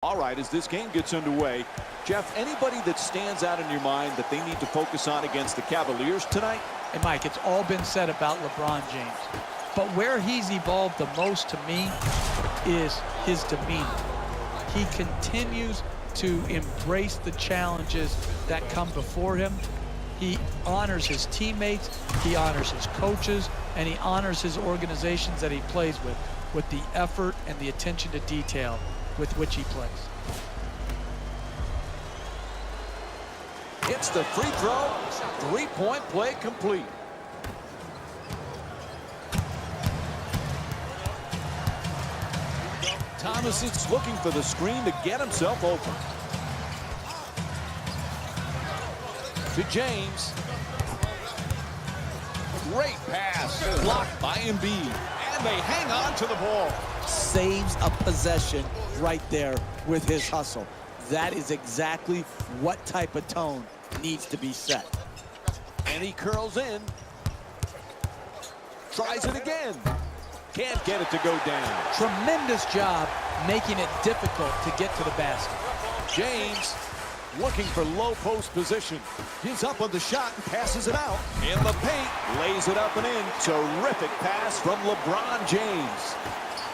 All right, as this game gets underway, Jeff, anybody that stands out in your mind that they need to focus on against the Cavaliers tonight? Hey, Mike, it's all been said about LeBron James. But where he's evolved the most to me is his demeanor. He continues to embrace the challenges that come before him. He honors his teammates, he honors his coaches, and he honors his organizations that he plays with the effort and the attention to detail with which he plays. It's the free throw, three-point play complete. Thomas is looking for the screen to get himself open. To James. Great pass, blocked by Embiid, and they hang on to the ball. Saves a possession right there with his hustle. That is exactly what type of tone needs to be set. And he curls in. Tries it again. Can't get it to go down. Tremendous job making it difficult to get to the basket. James looking for low post position. Gives up on the shot and passes it out. In the paint, lays it up and in. Terrific pass from LeBron James.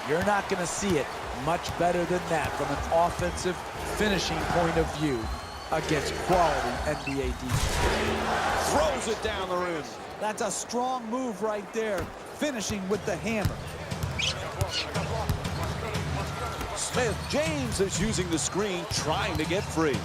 You're not going to see it much better than that from an offensive finishing point of view against quality NBA defense. Throws it down the rim. That's a strong move right there, finishing with the hammer. Smith, James is using the screen, trying to get free.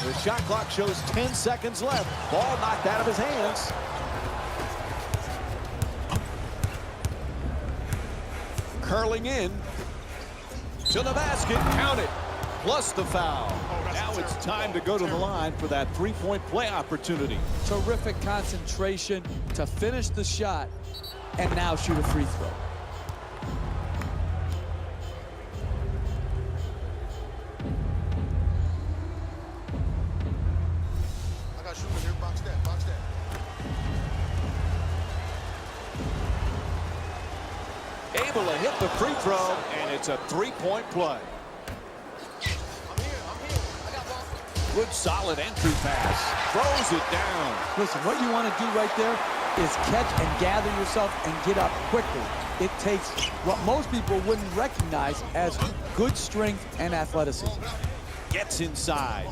The shot clock shows 10 seconds left. Ball knocked out of his hands. Curling in to the basket. Count it. Plus the foul. Now it's time to go to the line for that three-point play opportunity. Terrific concentration to finish the shot and now shoot a free throw. Able to hit the free throw, and it's a three-point play. Good solid entry pass. Throws it down. Listen, what you want to do right there is catch and gather yourself and get up quickly. It takes what most people wouldn't recognize as good strength and athleticism. Gets inside.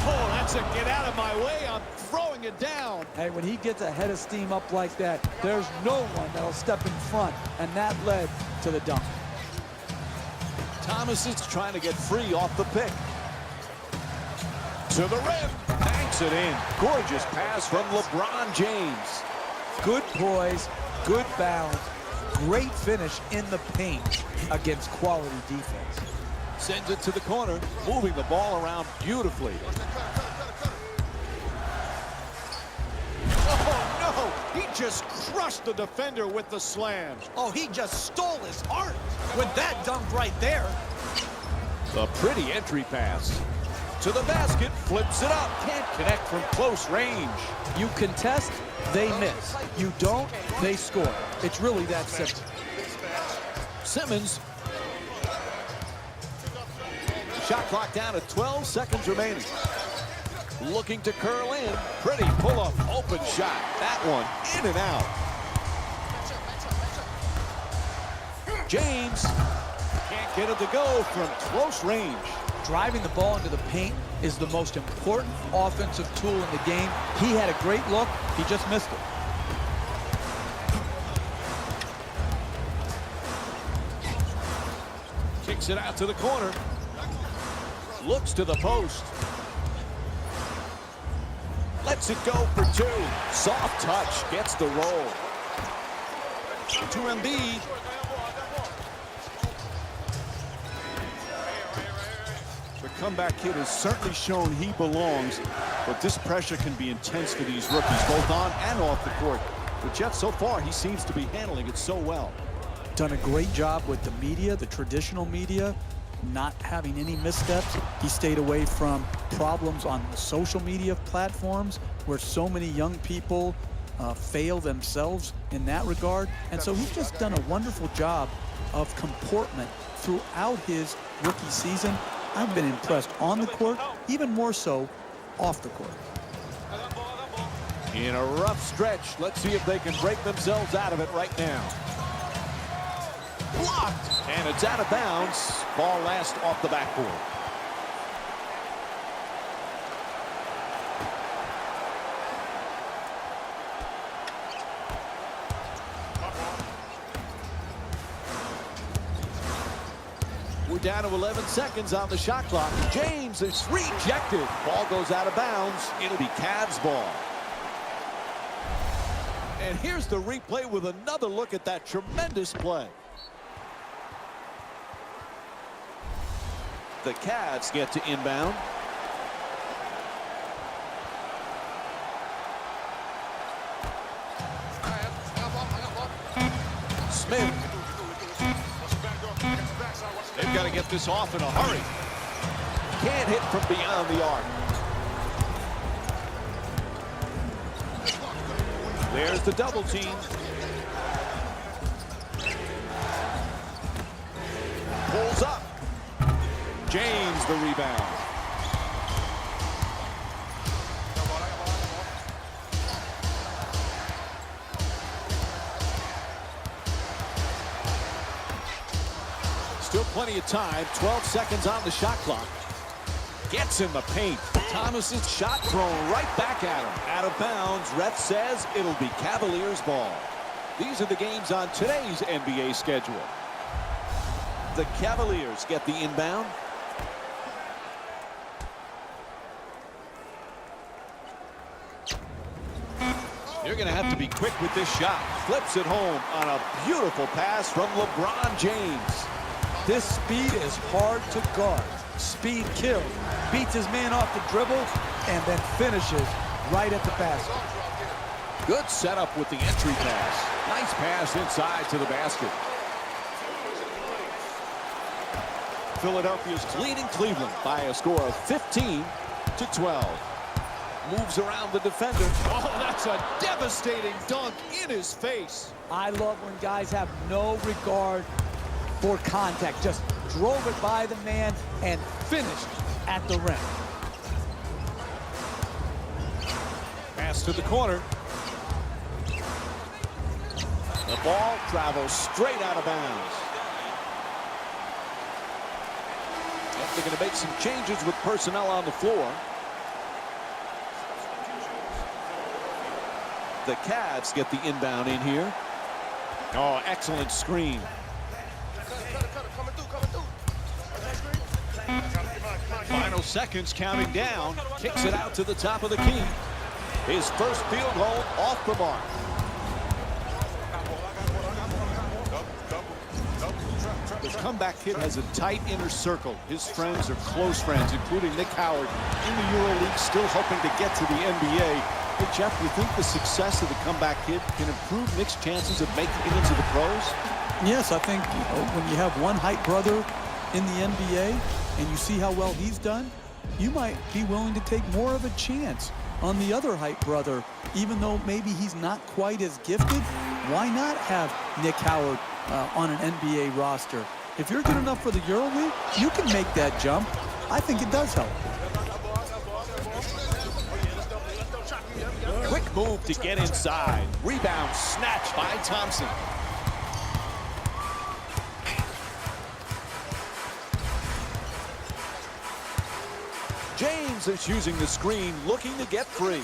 Oh, that's a get out of my way. I'm throwing it down. Hey, when he gets a head of steam up like that, there's no one that'll step in front, and that led to the dunk. Thomas is trying to get free off the pick. To the rim. Banks it in. Gorgeous pass from LeBron James. Good poise, good balance, great finish in the paint against quality defense. Sends it to the corner, moving the ball around beautifully. Oh, no! He just crushed the defender with the slam. Oh, he just stole his heart with that dunk right there. A pretty entry pass. To the basket, flips it up. Can't connect from close range. You contest, they miss. You don't, they score. It's really that simple. Simmons. Shot clock down to 12 seconds remaining. Looking to curl in. Pretty pull-up, open shot. That one in and out. James can't get it to go from close range. Driving the ball into the paint is the most important offensive tool in the game. He had a great look. He just missed it. Kicks it out to the corner. Looks to the post. Lets it go for two. Soft touch. Gets the roll. To Embiid. The comeback kid has certainly shown he belongs, but this pressure can be intense for these rookies, both on and off the court. But Jeff, so far, he seems to be handling it so well. Done a great job with the media, the traditional media, not having any missteps. He stayed away from problems on social media platforms where so many young people fail themselves in that regard. And so he's just done a wonderful job of comportment throughout his rookie season. I've been impressed on the court, even more so off the court. In a rough stretch, let's see if they can break themselves out of it right now. Blocked, and it's out of bounds. Ball last off the backboard. We're down to 11 seconds on the shot clock. James is rejected. Ball goes out of bounds. It'll be Cavs ball. And here's the replay with another look at that tremendous play. The Cavs get to inbound. Smith. They've got to get this off in a hurry. Can't hit from beyond the arc. There's the double team. Pulls up. James the rebound. Still plenty of time. 12 seconds on the shot clock. Gets in the paint. Thomas's shot thrown right back at him. Out of bounds. Ref says it'll be Cavaliers ball. These are the games on today's NBA schedule. The Cavaliers get the inbound. You're going to have to be quick with this shot. Flips it home on a beautiful pass from LeBron James. This speed is hard to guard. Speed kills. Beats his man off the dribble and then finishes right at the basket. Good setup with the entry pass. Nice pass inside to the basket. Philadelphia's leading Cleveland by a score of 15-12. Moves around the defender. Oh, that's a devastating dunk in his face. I love when guys have no regard for contact. Just drove it by the man and finished at the rim. Pass to the corner. The ball travels straight out of bounds. Yep, they're going to make some changes with personnel on the floor. The Cavs get the inbound in here. Oh, excellent screen. Final seconds counting down. Kicks it out to the top of the key. His first field goal off the mark. The comeback kid has a tight inner circle. His friends are close friends, including Nick Howard in the EuroLeague, still hoping to get to the NBA. Hey, Jeff, do you think the success of the comeback kid can improve Nick's chances of making it into the pros? Yes, I think when you have one hype brother in the NBA and you see how well he's done, you might be willing to take more of a chance on the other hype brother, even though maybe he's not quite as gifted. Why not have Nick Howard on an NBA roster? If you're good enough for the EuroLeague, you can make that jump. I think it does help. Quick move to get inside. Rebound snatched by Thompson. James is using the screen, looking to get free.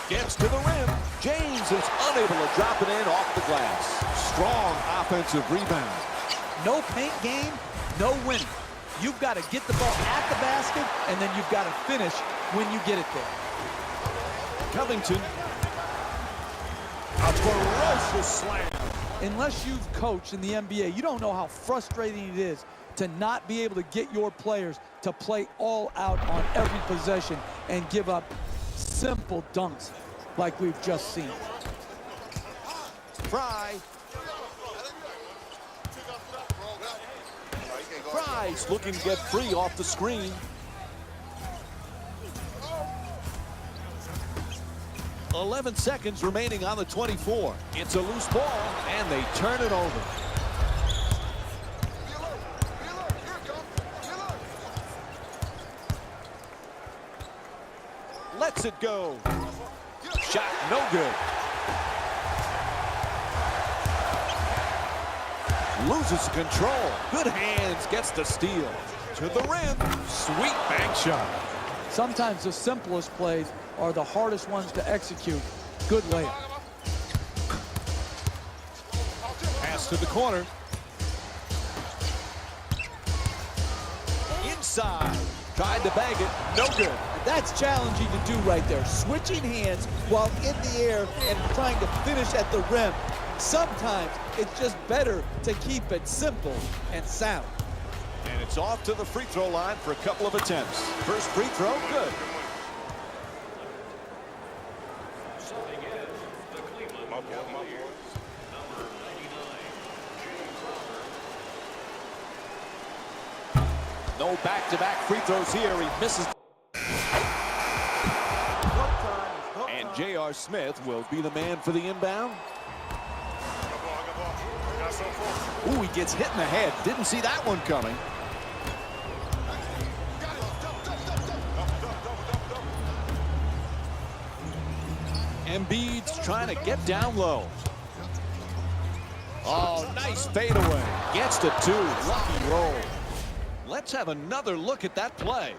Gets to the rim. James is unable to drop it in off the glass. Strong offensive rebound. No paint game, no winning. You've got to get the ball at the basket, and then you've got to finish when you get it there. Covington. A ferocious slam. Unless you've coached in the NBA, you don't know how frustrating it is to not be able to get your players to play all out on every possession and give up simple dunks like we've just seen. Fry's looking to get free off the screen. 11 seconds remaining on the 24. It's a loose ball, and they turn it over. Lets it go. Shot no good. Loses control. Good hands. Gets the steal. To the rim. Sweet bank shot. Sometimes the simplest plays are the hardest ones to execute. Good layup. Pass to the corner. Inside. Tried to bag it. No good. That's challenging to do right there. Switching hands while in the air and trying to finish at the rim. Sometimes it's just better to keep it simple and sound. And it's off to the free throw line for a couple of attempts. First free throw, good. No back-to-back free throws here. He misses. And J.R. Smith will be the man for the inbound. Ooh, he gets hit in the head. Didn't see that one coming. Embiid's trying to get down low. Oh, nice fadeaway. Gets to two. Lucky roll. Let's have another look at that play.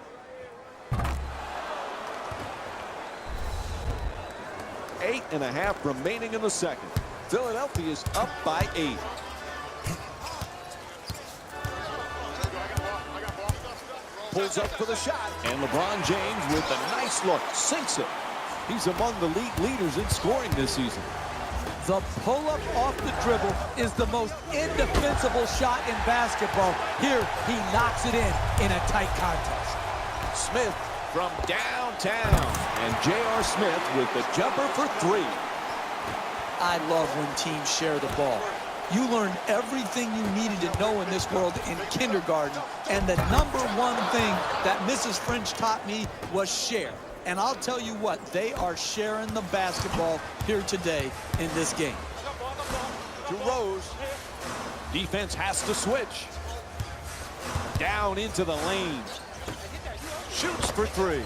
Eight and a half remaining in the second. Philadelphia's up by 8. Pulls up for the shot. And LeBron James with a nice look. Sinks it. He's among the league leaders in scoring this season. The pull-up off the dribble is the most indefensible shot in basketball. Here, he knocks it in a tight contest. Smith from downtown. And J.R. Smith with the jumper for 3. I love when teams share the ball. You learned everything you needed to know in this world in kindergarten. And the number one thing that Mrs. French taught me was share. And I'll tell you what, they are sharing the basketball here today in this game. To Rose. Defense has to switch. Down into the lane. Shoots for 3.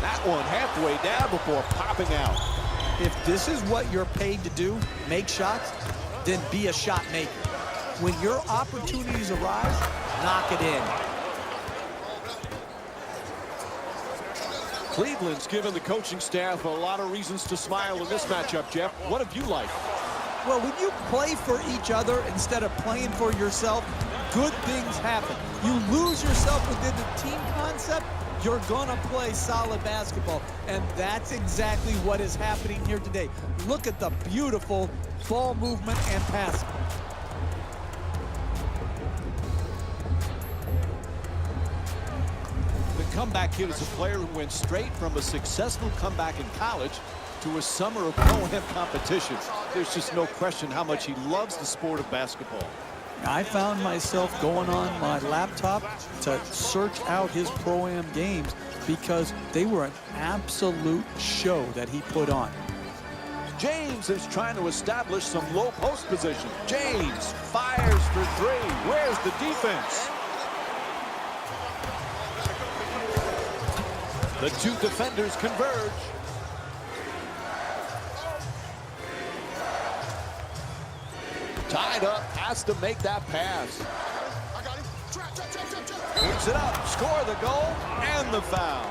That one halfway down before popping out. If this is what you're paid to do, make shots, then be a shot maker. When your opportunities arise, knock it in. Cleveland's given the coaching staff a lot of reasons to smile in this matchup, Jeff. What have you liked? Well, when you play for each other instead of playing for yourself, good things happen. You lose yourself within the team concept, you're gonna play solid basketball. And that's exactly what is happening here today. Look at the beautiful ball movement and passing. The comeback kid is a player who went straight from a successful comeback in college to a summer of pro-am competition. There's just no question how much he loves the sport of basketball. I found myself going on my laptop to search out his pro-am games because they were an absolute show that he put on. James is trying to establish some low post position. James fires for 3. Where's the defense? The two defenders converge. Tied up, has to make that pass. Puts it up, score the goal, and the foul.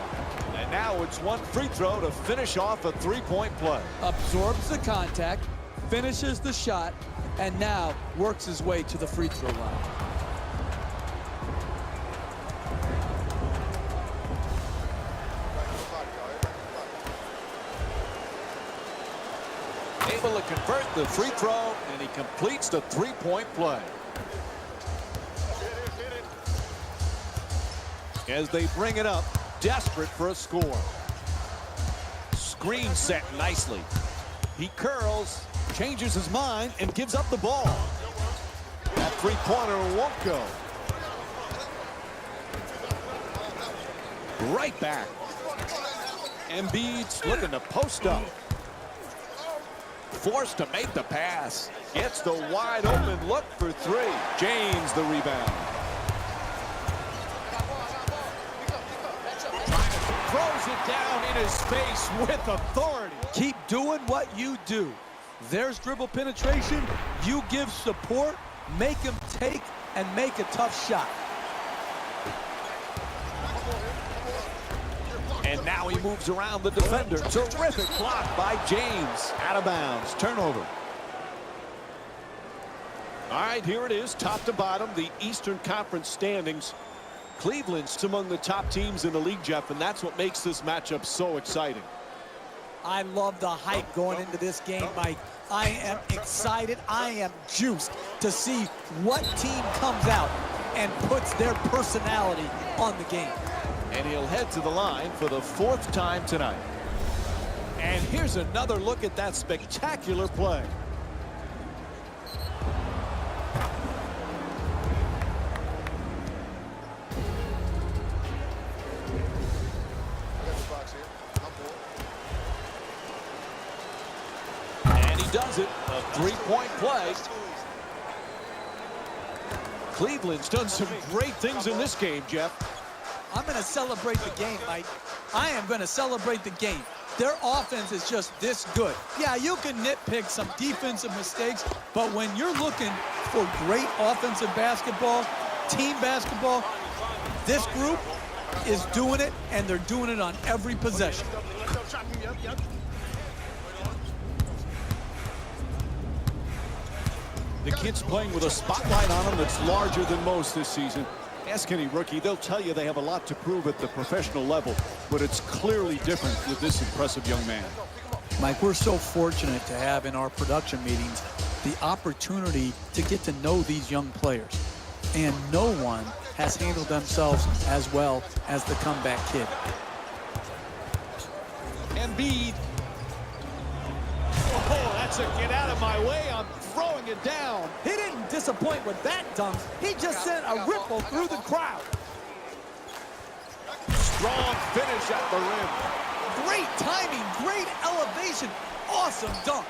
And now it's one free throw to finish off a 3-point play. Absorbs the contact, finishes the shot, and now works his way to the free throw line. Able to convert the free throw, and he completes the 3-point play. As they bring it up, desperate for a score. Screen set nicely. He curls, changes his mind, and gives up the ball. That three-pointer won't go. Right back. Embiid's looking to post up. Forced to make the pass. Gets the wide open look for three. James the rebound. Throws it down in his face with authority. Keep doing what you do. There's dribble penetration. You give support, make him take, and make a tough shot. And now he moves around the defender. Terrific block by James. Out of bounds. Turnover. All right, here it is, top to bottom, the Eastern Conference standings. Cleveland's among the top teams in the league, Jeff, and that's what makes this matchup so exciting. I love the hype going into this game, Mike. I am excited. I am juiced to see what team comes out and puts their personality on the game. And he'll head to the line for the fourth time tonight. And here's another look at that spectacular play. And he does it. A three-point play. Cleveland's done some great things in this game, Jeff. I'm going to celebrate the game, Mike. I am going to celebrate the game. Their offense is just this good. Yeah, you can nitpick some defensive mistakes, but when you're looking for great offensive basketball, team basketball, this group is doing it, and they're doing it on every possession. The kid's playing with a spotlight on him that's larger than most this season. Ask any rookie, they'll tell you they have a lot to prove at the professional level, but it's clearly different with this impressive young man. Mike, we're so fortunate to have in our production meetings the opportunity to get to know these young players. And no one has handled themselves as well as the comeback kid. Embiid. Oh, that's a get out of my way. I'm throwing it down. He didn't disappoint with that dunk. He just sent a ripple through the crowd. Strong finish at the rim. Great timing, great elevation, awesome dunk.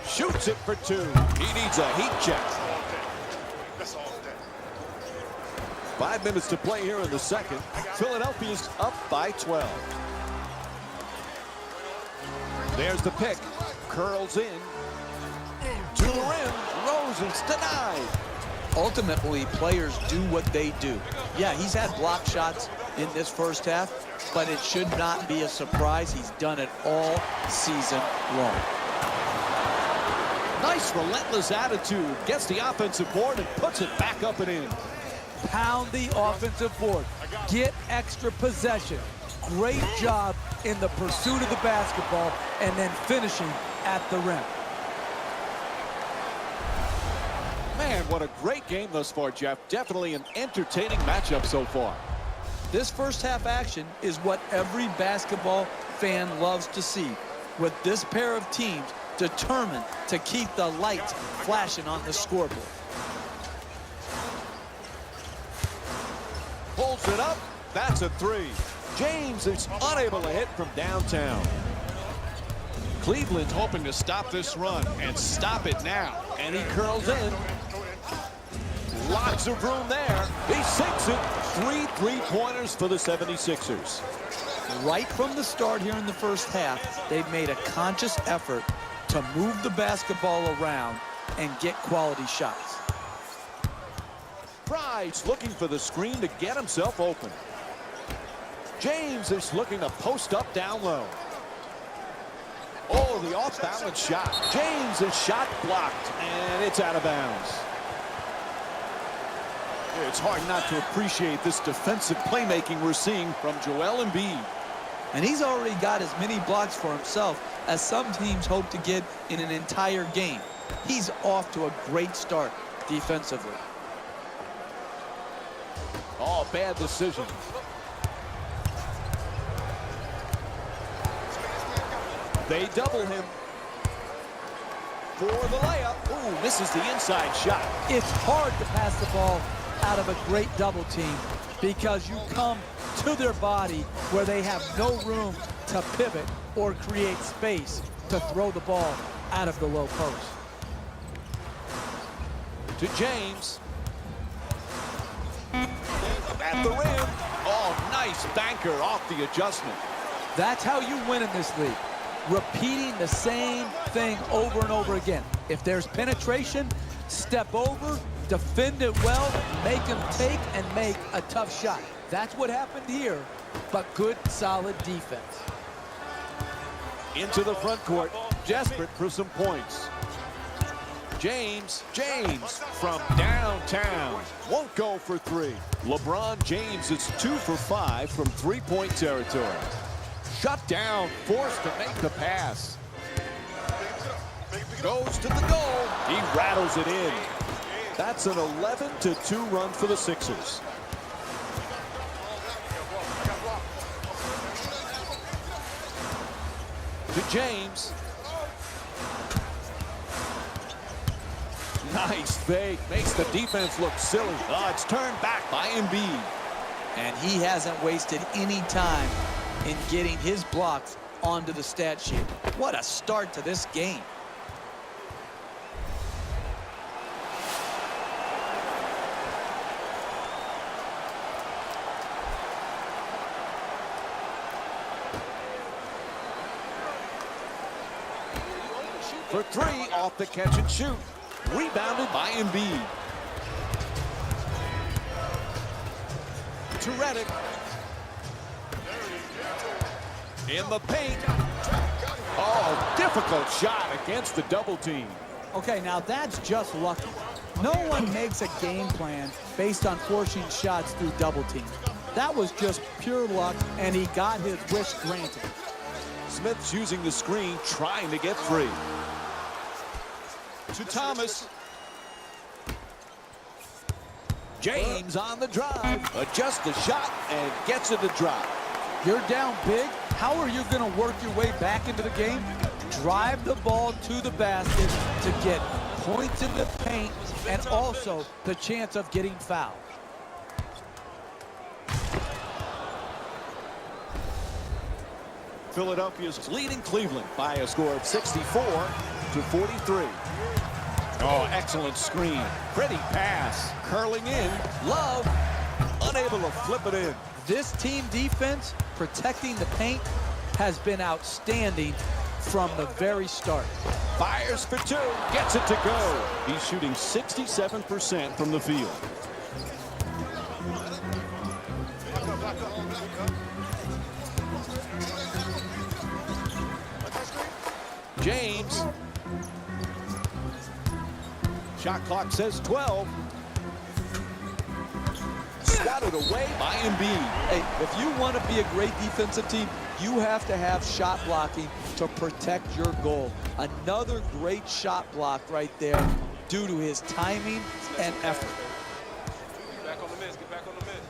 Shoots it for two. He needs a heat check. 5 minutes to play here in the second. Philadelphia's up by 12. There's the pick. Curls in. To the rim. Rosen's denied. Ultimately, players do what they do. Yeah, he's had block shots in this first half, but it should not be a surprise. He's done it all season long. Nice relentless attitude. Gets the offensive board and puts it back up and in. Pound the offensive board. Get extra possession. Great job in the pursuit of the basketball and then finishing at the rim. Man, what a great game thus far, Jeff. Definitely an entertaining matchup so far. This first half action is what every basketball fan loves to see, with this pair of teams determined to keep the lights flashing on the scoreboard. Pulls it up. That's a three. James is unable to hit from downtown. Cleveland's hoping to stop this run and stop it now. And he curls in. Lots of room there. He sinks it. 3 3-pointers for the 76ers. Right from the start here in the first half, they've made a conscious effort to move the basketball around and get quality shots. Price looking for the screen to get himself open. James is looking to post up down low. Oh, the off-balance shot. James' shot blocked, and it's out of bounds. It's hard not to appreciate this defensive playmaking we're seeing from Joel Embiid. And he's already got as many blocks for himself as some teams hope to get in an entire game. He's off to a great start defensively. Oh, bad decision. They double him for the layup. Ooh, misses the inside shot. It's hard to pass the ball out of a great double team because you come to their body where they have no room to pivot or create space to throw the ball out of the low post. To James. At the rim. Oh, nice banker off the adjustment. That's how you win in this league. Repeating the same thing over and over again. If there's penetration, step over, defend it well, make him take and make a tough shot. That's what happened here, but good, solid defense. Into the front court, desperate for some points. James from downtown won't go for three. LeBron James is 2 for 5 from three-point territory. Shut down, forced to make the pass. Goes to the goal. He rattles it in. That's an 11-2 run for the Sixers. To James. Nice fake. Makes the defense look silly. Oh, it's turned back by Embiid. And he hasn't wasted any time in getting his blocks onto the stat sheet. What a start to this game. For three, off the catch and shoot. Rebounded by Embiid. To Redick. In the paint. Oh, difficult shot against the double team. Okay, now that's just lucky. No one makes a game plan based on forcing shots through double teams. That was just pure luck, and he got his wish granted. Smith's using the screen, trying to get free. To Thomas. James on the drive. Adjusts the shot and gets it to drop. You're down big. How are you going to work your way back into the game? Drive the ball to the basket to get points in the paint and also the chance of getting fouled. Philadelphia's leading Cleveland by a score of 64-43. Oh, excellent screen. Pretty pass. Curling in. Love. Unable to flip it in. This team defense, protecting the paint, has been outstanding from the very start. Fires for two. Gets it to go. He's shooting 67% from the field. James. Shot clock says 12. Swatted away by Embiid. Hey, if you want to be a great defensive team, you have to have shot blocking to protect your goal. Another great shot block right there due to his timing and effort. Get back on the miss. Get back on the miss.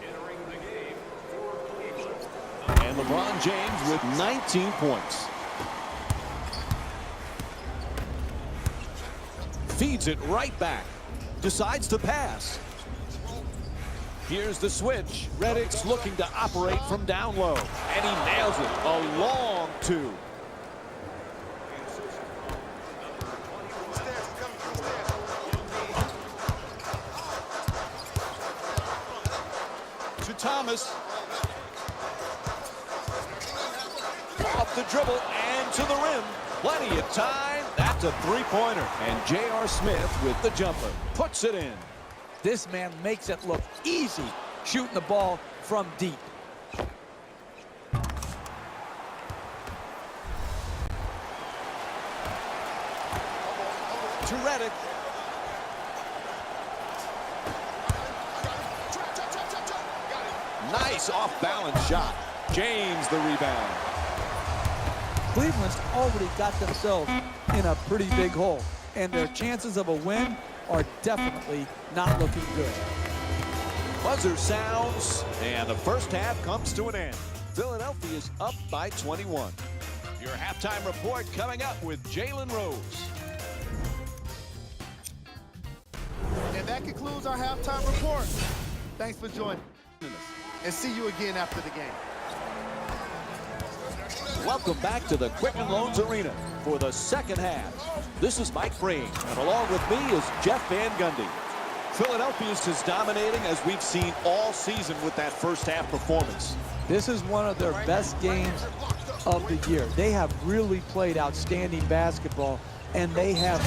Entering the game for Cleveland. And LeBron James with 19 points. Feeds it right back. Decides to pass. Here's the switch. Redick's looking to operate from down low. And he nails it. A long two. To Thomas. Off the dribble and to the rim. Plenty of time. That's a three-pointer. And J.R. Smith with the jumper. Puts it in. This man makes it look easy shooting the ball from deep. To Redick. Nice off-balance shot. James the rebound. Cleveland's already got themselves in a pretty big hole, and their chances of a win are definitely not looking good. Buzzer sounds, and the first half comes to an end. Philadelphia is up by 21. Your halftime report coming up with Jalen Rose. And that concludes our halftime report. Thanks for joining us. and see you again after the game. Welcome back to the Quicken Loans Arena for the second half. This is Mike Breen, and along with me is Jeff Van Gundy. Philadelphia is as dominating as we've seen all season with that first half performance. This is one of their best games of the year. They have really played outstanding basketball, and they have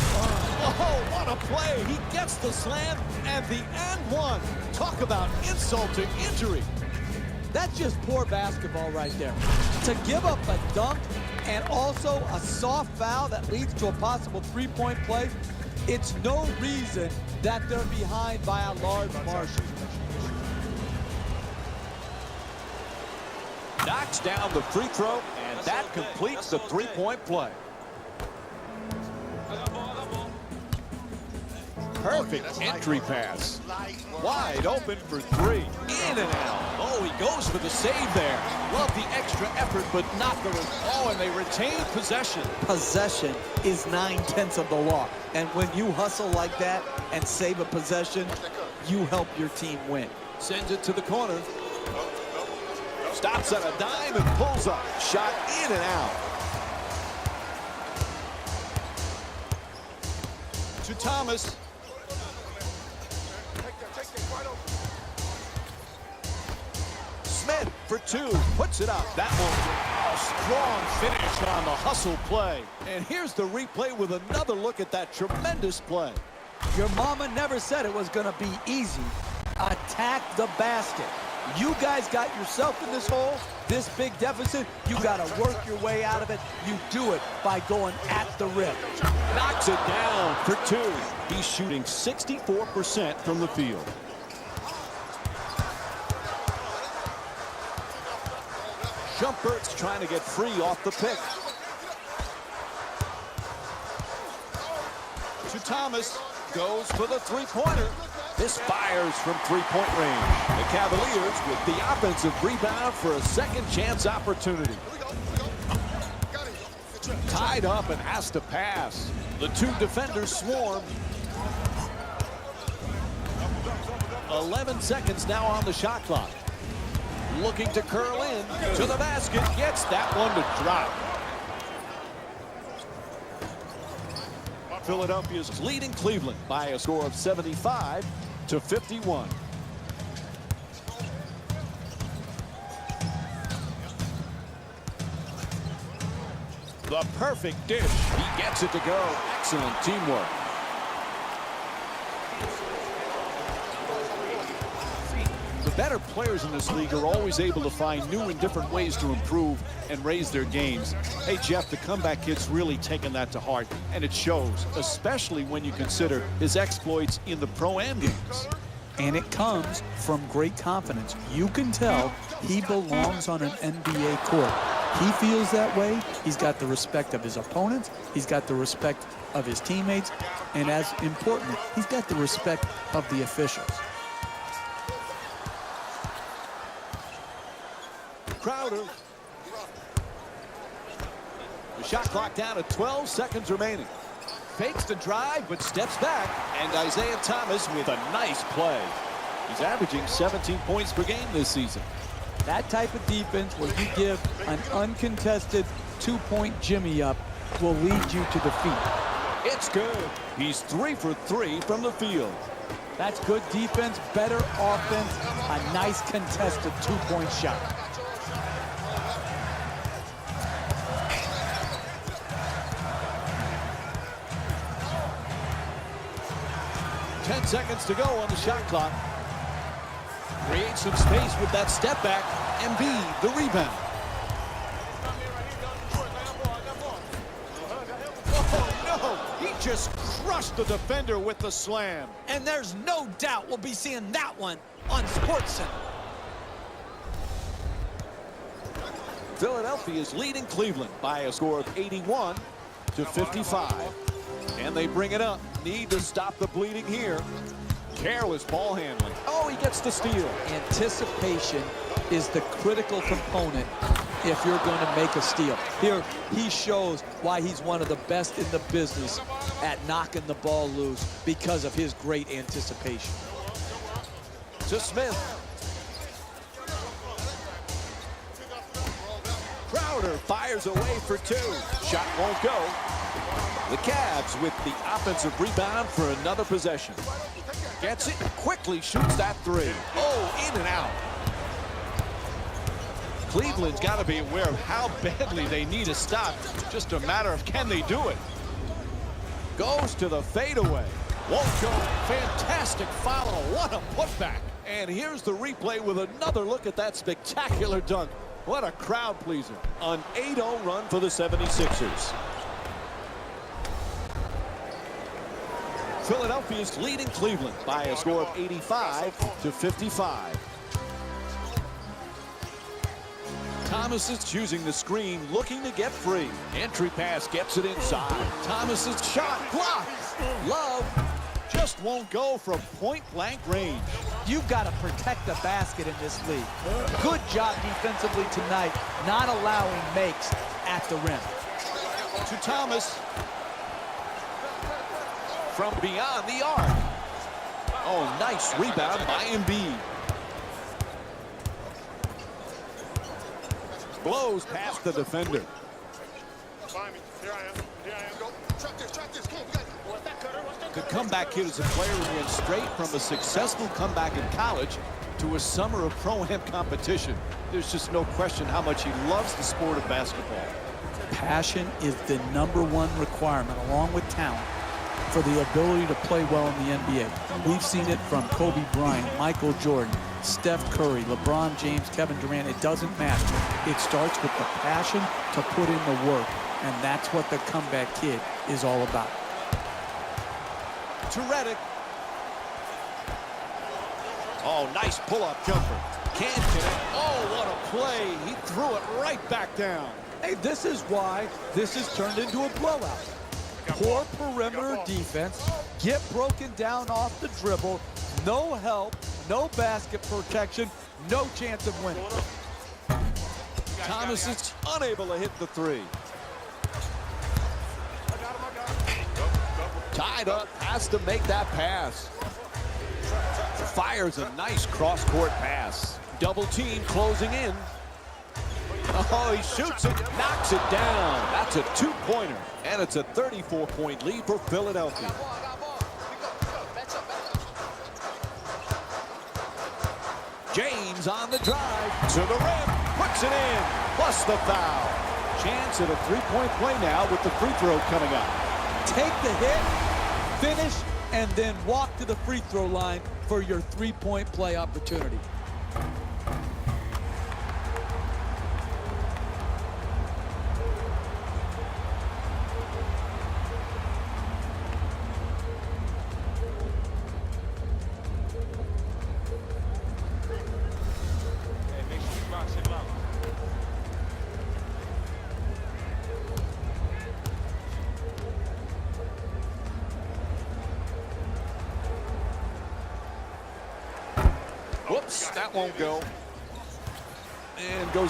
Oh, what a play! He gets the slam and the and one. Talk about insult to injury. That's just poor basketball right there. To give up a dunk and also a soft foul that leads to a possible three-point play, it's no reason that they're behind by a large margin. Knocks down the free throw, and that completes the three-point play. Perfect entry pass. Wide open for three. In and out. Oh, he goes for the save there. Love the extra effort, but not the... Oh, and they retain possession. Possession is 9/10 of the law. And when you hustle like that and save a possession, you help your team win. Sends it to the corner. Stops at a dime and pulls up. Shot in and out. To Thomas. Smith for two. Puts it up. That one. A strong finish on the hustle play. And here's the replay with another look at that tremendous play. Your mama never said it was going to be easy. Attack the basket. You guys got yourself in this hole, this big deficit. You got to work your way out of it. You do it by going at the rim. Knocks it down for two. He's shooting 64% from the field. Shumpert's trying to get free off the pick. To Thomas. Goes for the three-pointer. This fires from three-point range. The Cavaliers with the offensive rebound for a second chance opportunity. Tied up and has to pass. The two defenders swarm. 11 seconds now on the shot clock. Looking to curl in to the basket. Gets that one to drop. Philadelphia's leading Cleveland by a score of 75-51. The perfect dish. He gets it to go. Excellent teamwork. The better players in this league are always able to find new and different ways to improve and raise their games. Hey, Jeff, the comeback kid's really taken that to heart, and it shows, especially when you consider his exploits in the Pro-Am games. And it comes from great confidence. You can tell he belongs on an NBA court. He feels that way. He's got the respect of his opponents. He's got the respect of his teammates. And as important, he's got the respect of the officials. Crowder. The shot clock down to 12 seconds remaining. Fakes the drive, but steps back. And Isaiah Thomas with a nice play. He's averaging 17 points per game this season. That type of defense where you give an uncontested two-point jimmy up will lead you to defeat. It's good. He's 3 for 3 from the field. That's good defense, better offense, a nice contested two-point shot. Ten seconds to go on the shot clock. Creates some space with that step back. Embiid, the rebound. Oh, no! He just crushed the defender with the slam. And there's no doubt we'll be seeing that one on SportsCenter. Philadelphia is leading Cleveland by a score of 81-55. And they bring it up. Need to stop the bleeding here. Careless ball handling. Oh, he gets the steal. Anticipation is the critical component if you're going to make a steal. Here, he shows why he's one of the best in the business at knocking the ball loose because of his great anticipation. To Smith. Crowder fires away for two. Shot won't go. The Cavs with the offensive rebound for another possession. Gets it, quickly shoots that three. Oh, in and out. Cleveland's got to be aware of how badly they need a stop. Just a matter of can they do it. Goes to the fadeaway. Won't go. Fantastic follow. What a putback. And here's the replay with another look at that spectacular dunk. What a crowd pleaser. An 8-0 run for the 76ers. Philadelphia's leading Cleveland by a score of 85-55. Thomas is choosing the screen, looking to get free. Entry pass gets it inside. Thomas's shot blocked. Love just won't go from point-blank range. You've got to protect the basket in this league. Good job defensively tonight, not allowing makes at the rim. To Thomas. From beyond the arc. Oh, nice rebound by Embiid. Blows past the defender. The comeback kid is a player who went straight from a successful comeback in college to a summer of pro-am competition. There's just no question how much he loves the sport of basketball. Passion is the #1 requirement, along with talent, for the ability to play well in the NBA. We've seen it from Kobe Bryant, Michael Jordan, Steph Curry, LeBron James, Kevin Durant. It doesn't matter. It starts with the passion to put in the work, and that's what the comeback kid is all about. To Redick. Oh, nice pull-up jumper. Can't get it. Oh, what a play. He threw it right back down. Hey, this is why this has turned into a blowout. Poor perimeter defense, get broken down off the dribble, no help, no basket protection, no chance of winning. Thomas is unable to hit the three. Tied up, has to make that pass. Fires a nice cross-court pass. Double team closing in. Oh, he shoots it, knocks it down. That's a two-pointer, and it's a 34-point lead for Philadelphia. James on the drive to the rim, puts it in, plus the foul. Chance at a three-point play now with the free throw coming up. Take the hit, finish, and then walk to the free throw line for your three-point play opportunity. Whoops, that won't go. And goes.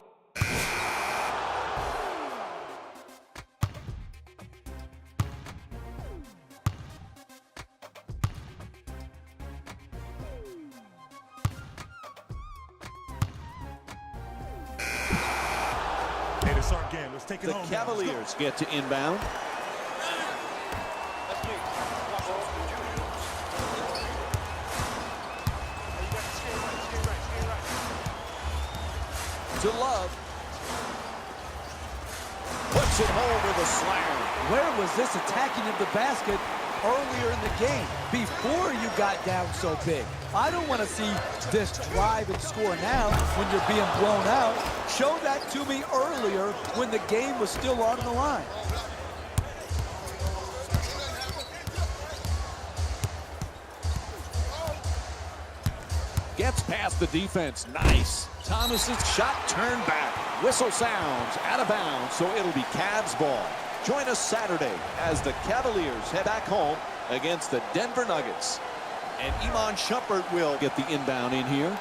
Hey, this our game. Let's take it The home. Cavaliers get to inbound. To Love. Puts it home with a slam. Where was this attacking of the basket earlier in the game before you got down so big? I don't want to see this drive and score now when you're being blown out. Show that to me earlier when the game was still on the line. Gets past the defense. Nice. Thomas's shot turned back. Whistle sounds out of bounds, so it'll be Cavs ball. Join us Saturday as the Cavaliers head back home against the Denver Nuggets. And E.N.C. Shumpert will get the inbound in here.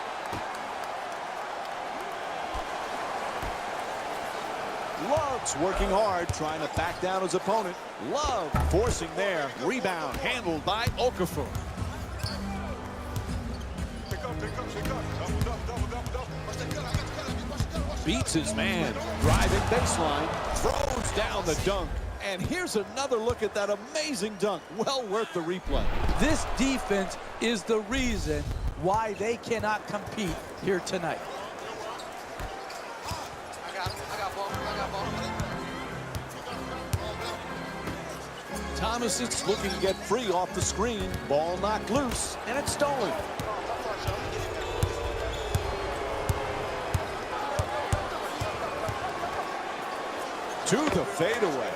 Love's working hard, trying to back down his opponent. Love forcing there. Rebound handled by Okafor. beats his man. Driving baseline, throws down the dunk. And here's another look at that amazing dunk. Well worth the replay. This defense is the reason why they cannot compete here tonight. Thomas is looking to get free off the screen. Ball knocked loose, and it's stolen. To the fadeaway.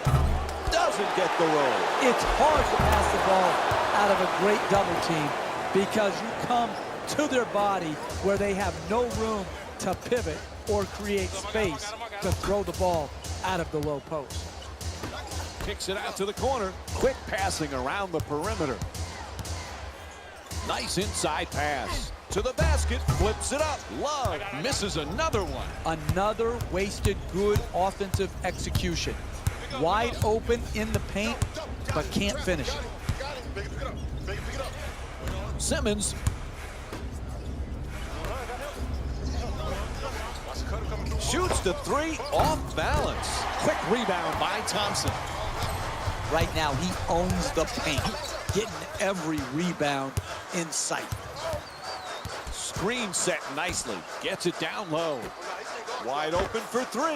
Doesn't get the roll. It's hard to pass the ball out of a great double team because you come to their body where they have no room to pivot or create space to throw the ball out of the low post. Kicks it out to the corner. Quick passing around the perimeter. Nice inside pass. To the basket, flips it up. Love misses another one. Another wasted good offensive execution. Wide open in the paint, but can't finish it. Simmons. Shoots the three off balance. Quick rebound by Thompson. Right now, he owns the paint, getting every rebound in sight. Screen set nicely. Gets it down low. Wide open for three.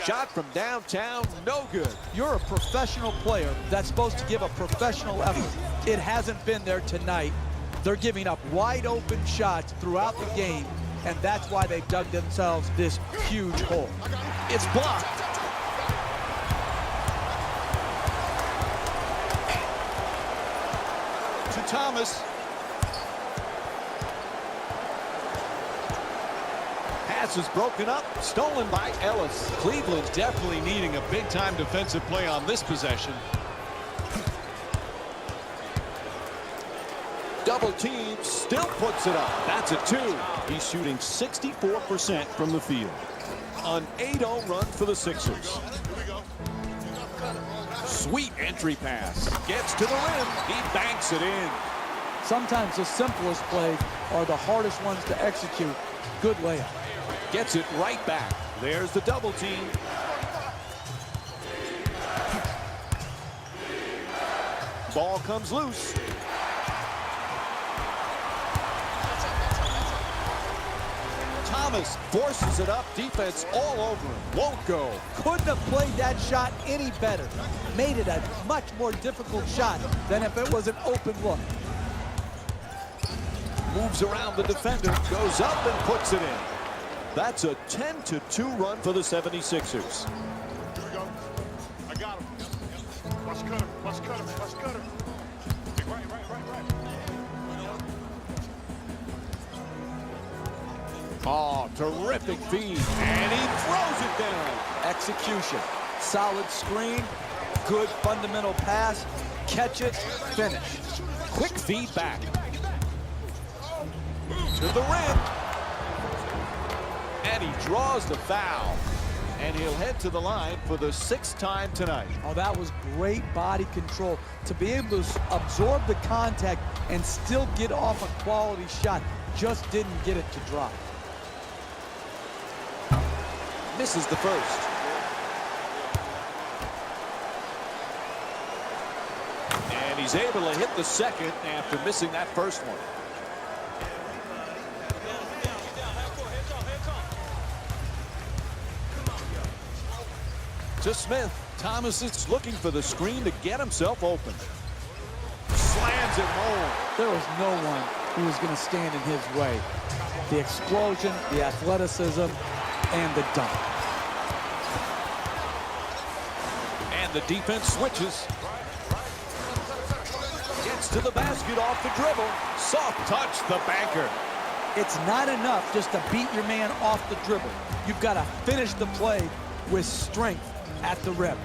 Shot from downtown, no good. You're a professional player that's supposed to give a professional effort. It hasn't been there tonight. They're giving up wide open shots throughout the game, and that's why they've dug themselves this huge hole. It's blocked. To Thomas. Pass is broken up, stolen by Ellis. Cleveland's definitely needing a big-time defensive play on this possession. Double team, still puts it up. That's a two. He's shooting 64% from the field. An 8-0 run for the Sixers. Sweet entry pass. Gets to the rim. He banks it in. Sometimes the simplest plays are the hardest ones to execute. Good layup. Gets it right back. There's the double team. Ball comes loose. Thomas forces it up. Defense all over him. Won't go. Couldn't have played that shot any better. Made it a much more difficult shot than if it was an open look. Moves around the defender. Goes up and puts it in. That's a 10-2 run for the 76ers. Here we go. I got him. Watch cutter. Watch cutter. Watch cutter. Right. Oh, terrific feed. And he throws it down. Execution. Solid screen. Good fundamental pass. Catch it. Finish. Quick feed back. To the rim. And he draws the foul. And he'll head to the line for the 6th time tonight. Oh, that was great body control. To be able to absorb the contact and still get off a quality shot. Just didn't get it to drop. Misses the first. And he's able to hit the second after missing that first one. To Smith. Thomas is looking for the screen to get himself open. Slams it home. There was no one who was going to stand in his way. The explosion, the athleticism, and the dunk. And the defense switches. Gets to the basket off the dribble. Soft touch, the banker. It's not enough just to beat your man off the dribble. You've got to finish the play with strength at the rim.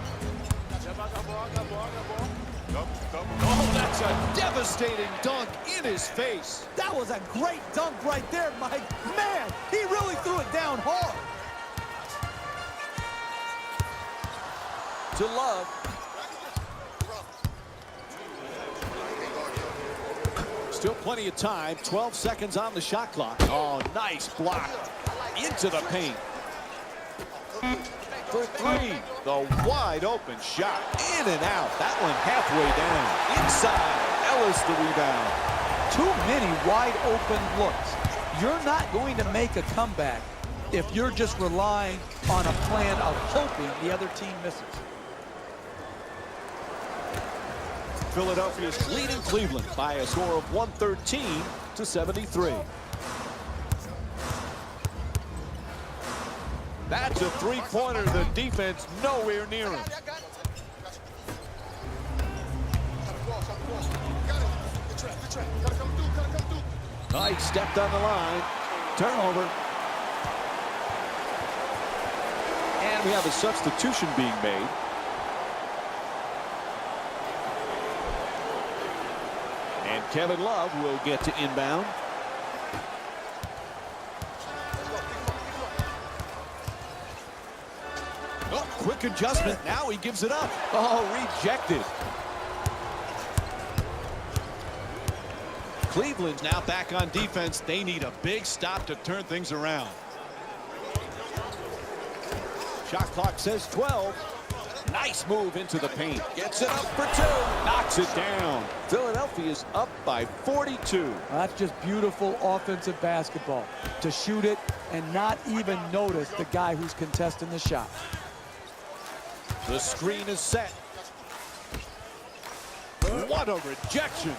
Oh, that's a devastating dunk in his face. That was a great dunk right there, Mike. Man, he really threw it down hard. To Love. Still plenty of time. 12 seconds on the shot clock. Oh, nice block. Into the paint. For three, the wide open shot. In and out. That one halfway down. Inside. Ellis the rebound. Too many wide open looks. You're not going to make a comeback if you're just relying on a plan of hoping the other team misses. Philadelphia's leading Cleveland by a score of 113-73. That's a three-pointer. The defense nowhere near him. Knight stepped on the line. Turnover. And we have a substitution being made. And Kevin Love will get to inbound. Oh, quick adjustment. Now he gives it up. Oh, rejected. Cleveland's now back on defense. They need a big stop to turn things around. Shot clock says 12. Nice move into the paint. Gets it up for two. Knocks it down. Philadelphia's up by 42. That's just beautiful offensive basketball. To shoot it and not even notice the guy who's contesting the shot. The screen is set. What a rejection.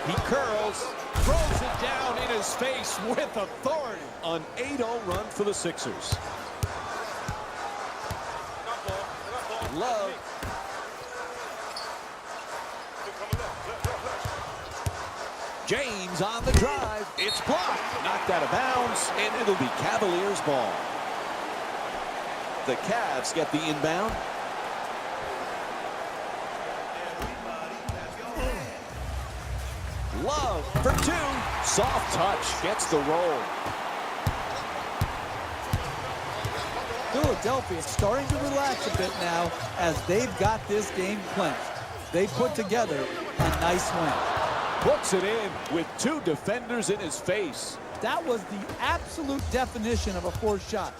He curls, throws it down in his face with authority. An 8-0 run for the Sixers. Love. James on the drive. It's blocked. Knocked out of bounds, and it'll be Cavaliers ball. The Cavs get the inbound. Love for two. Soft touch. Gets the roll. Philadelphia is starting to relax a bit now as they've got this game clinched. They put together a nice win. Puts it in with two defenders in his face. That was the absolute definition of a forced shot.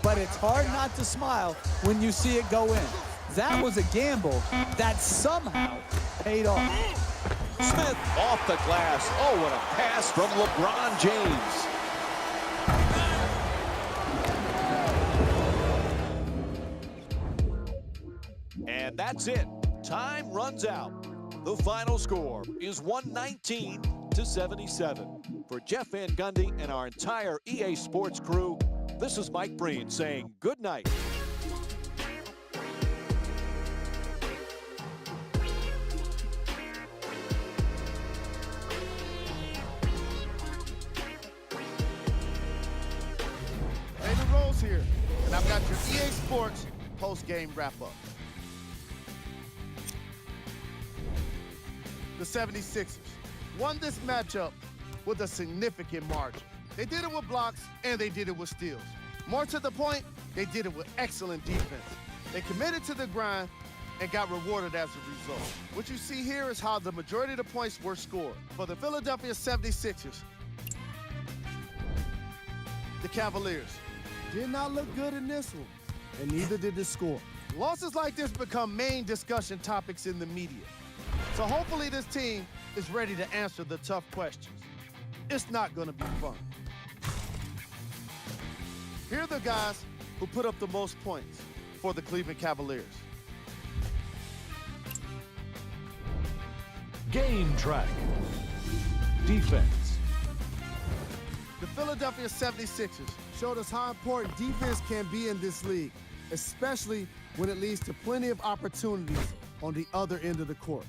But it's hard not to smile when you see it go in. That was a gamble that somehow paid off. Smith off the glass. Oh, what a pass from LeBron James. And that's it. Time runs out. The final score is 119-77. For Jeff Van Gundy and our entire EA Sports crew, this is Mike Breen saying good night. David Rose here, and I've got your EA Sports post-game wrap-up. The 76ers won this matchup with a significant margin. They did it with blocks, and they did it with steals. More to the point, they did it with excellent defense. They committed to the grind and got rewarded as a result. What you see here is how the majority of the points were scored. For the Philadelphia 76ers, the Cavaliers did not look good in this one, and neither did the score. Losses like this become main discussion topics in the media. So hopefully this team is ready to answer the tough questions. It's not going to be fun. Here are the guys who put up the most points for the Cleveland Cavaliers. Game track. Defense. The Philadelphia 76ers showed us how important defense can be in this league, especially when it leads to plenty of opportunities on the other end of the court.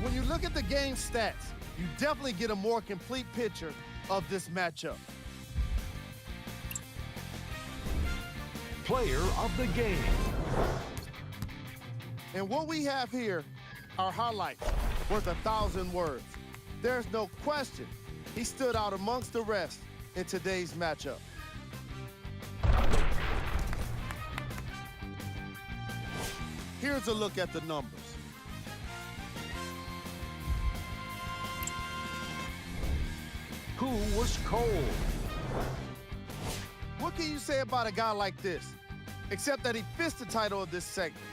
When you look at the game stats, you definitely get a more complete picture of this matchup. Player of the game. And what we have here are highlights worth 1,000 words. There's no question he stood out amongst the rest in today's matchup. Here's a look at the numbers. Who was cold? What can you say about a guy like this? Except that he fits the title of this segment.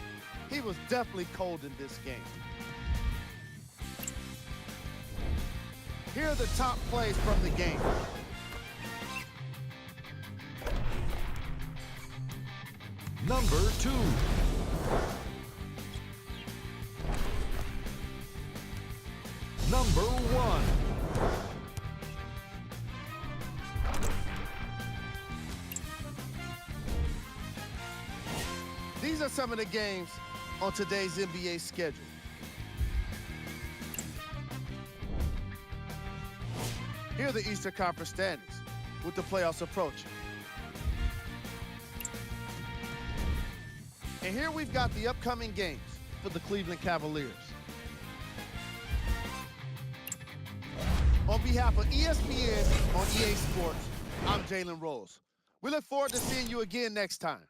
He was definitely cold in this game. Here are the top plays from the game. Number 2. Number 1. These are some of the games on today's NBA schedule. Here are the Eastern Conference standings with the playoffs approaching. And here we've got the upcoming games for the Cleveland Cavaliers. On behalf of ESPN on EA Sports, I'm Jalen Rose. We look forward to seeing you again next time.